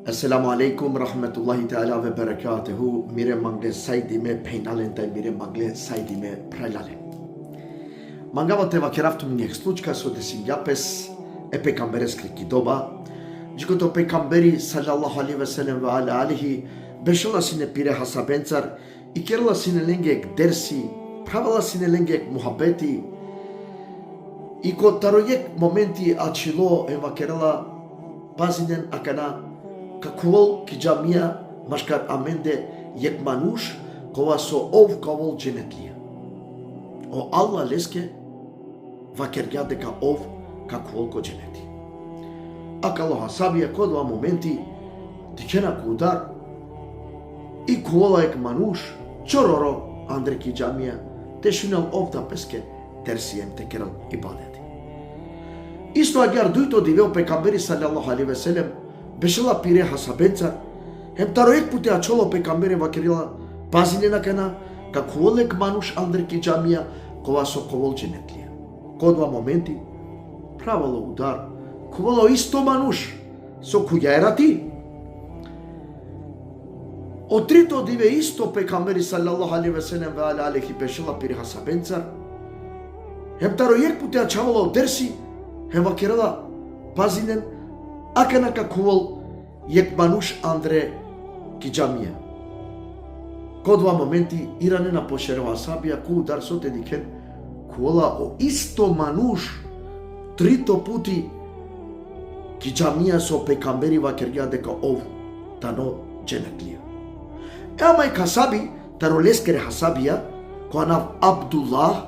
Assalamu alaikum rahmetullahi ta'ala ve berekatuhu. Mire mangle saydime peynalentay mire mangle saydime praylale. Mangavate vakiraftum njeh slučka so desin japes e pejgamberes kriki doba. Jikoto peygamberi sallallahu alaihi ve sellem ve ala alihi bešala sine pire hasabencar i kerala sine lengek dersi, pravala sine lengek muhabbeti i ko tarojek momenti achilo e vakerala pazinen akana kakul ki jamia mashkat amende yek manush kova so ov kavol cenetliye. O Allah leske vakerga deka ov kakul ko ceneti. Akaloha sabia kodva momenti dikena kudar i kola ek manush chororo andre ki jamia te shunal ov da peske tersiyem te keral ibadeti. Isto agar duito diveo pejgamberi sallallahu alaihi ve sellem bešala pire hasabencar, hem taroek pute acholo pejgamberi vakirila pazine kena kako olek manush andre ki jamia kova so kovol cenetliye. Kodva momenti pravalo udar kovolo isto manush so kujerati. O trito dive isto pejgamberi sallallahu alaihi ve sellem ve ala alihi bešala pire hasabencar, hem taroek pute acholo dersi hem vakirila pazinen akana kakul yek manush andre ki jamia. Kodva momenti irane na pošerova sabia ku dar sote diken kuola o isto manush trito puti ki jamia so pejgamberi vakerja deka ov tano cenetliye. Amai kasabi taro leskere hasabia ko anav Abdullah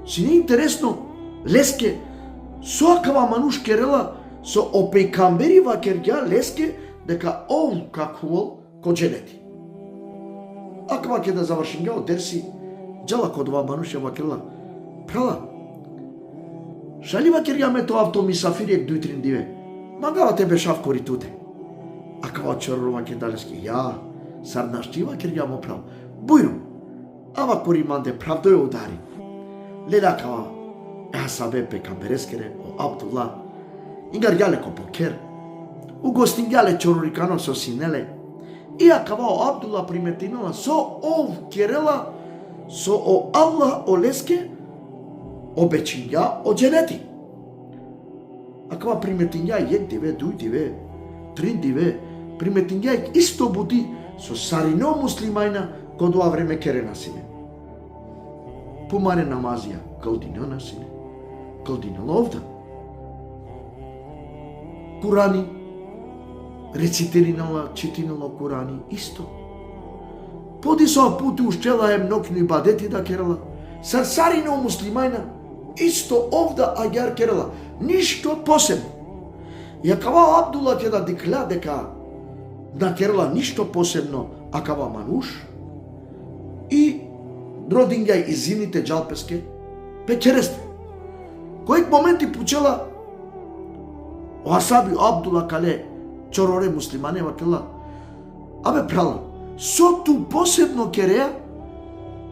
sini interesno leske so akava manush kerela so o pejgamberi vakerja leske дека ов какул ко ceneti. Аква ќе да завршим го дерси, джала код ова мануша вакела. Прала. Шали вакерја ме то авто мисафири 2-3 диве. Мангава тебе шав коритуте. Аква чорова ќе далески. Ја, сарнашти вакерја мо прав. Бујру. Ава кори манде правдо е удари. Леда кава. Сабе пejgambereskere o Abdullah. Ingarjale ko poker. Ugostinjale čorurikano so sinele. I akavao Abdullah primetinala so ov kerela so o Allah o leske obećinja o ceneti. Akava primetinja yek dive, 2 dive, 3 dive, primetinja isto budi so sarino muslimajna kod ova vreme kerena sine. Pumare namazija kaldinona sine. Kaldinala ovda. Kurani reciterinala, čitинала Kurani isto. Поди со пути ушчела е многу ибадети да керала. Сарсарино муслимајна исто овда агар керала. Ништо посебно. Јакава Абдула ќе да дикла дека да керала ништо посебно акава мануш и родингај изините джалпеске печересте. Кој моменти пучела Асаби Абдула кале чороре муслимане вакела. Абе прала. Со ту посебно кереа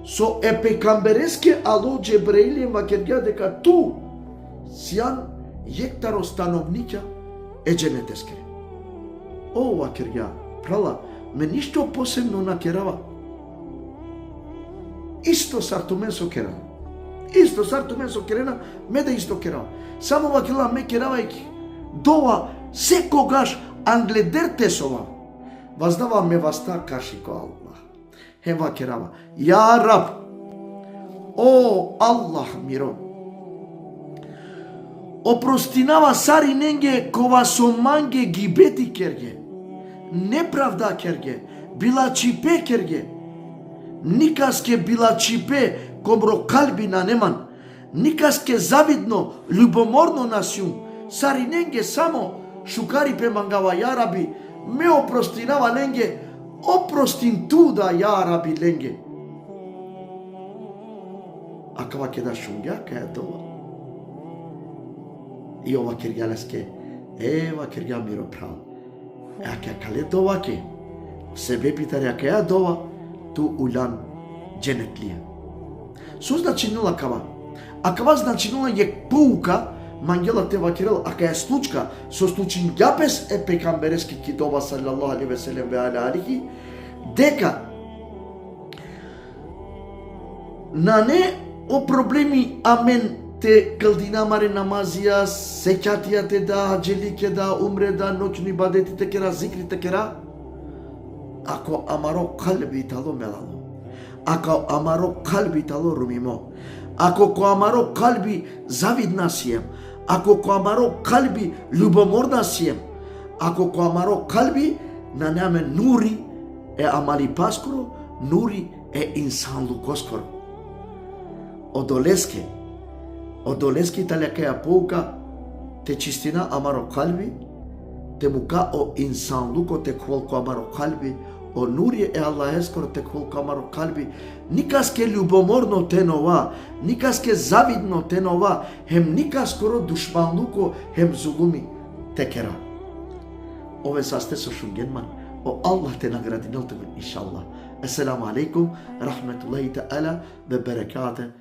со е пejgamberesке ало Джебреиле вакерга дека ту сјан јектаро становниќа е џенетескере. О вакерга прала ме ништо посебно накерава. Исто сартумен со керава. Исто сартумен со керена ме да исто керава. Само вакела ме керавајки дова секогаш англедерте сова. Ваздава ме васта кашико Аллах. Хева керава. Ја Раб. О Аллах миро. Опростинава сари ненге кова со манге гибети керге. Неправда керге. Била чипе керге. Никаске била чипе кобро калби на неман. Никаске завидно, љубоморно насјун. Сари ненге само шукари пе мангава ја Раби, ме опростинава ленге, опростин туда ја Раби ленге. Акава ке да шунгја каја дова. И ова киргјалеске, ева киргја миро прав. Аке кале дова ке, себе питарја каја дова, ту улян џенетлија. Со значинила кава? Акава значинила јек паука мангела те вакирел, ака е случка, со случин ѓапес е пекамберески кидова саллаллаху алейхи ве селем ве алейхи, дека на не о проблеми амен те калдинамаре намазија, сеќатија те да, аджелике да, умре да, ноќни бадети те кера, зикри те кера, ако амаро калби тало мелало, ако амаро калби тало румимо, ако ко амаро калби завидна сием, ако ко амаро калби љубоморна сием, ако ко амаро калби на наме нури е амали паскоро, нури е инсанлук оскоро. Одолеске таляка ја поука те чистина амаро калби, те мука о инсанлуко те колко амаро калби, о нури е Аллах ескоро те колко амаро калби, никаске љубоморно те нова, никаске завидно те нова, хем никаскоро душманлуко, хем зулуми те кера. Ове састе со Шунгенман, о Аллах те награди нелтеме, иншаллах. Ассаламу алейкум, рахметуллахи таала, бе берекате.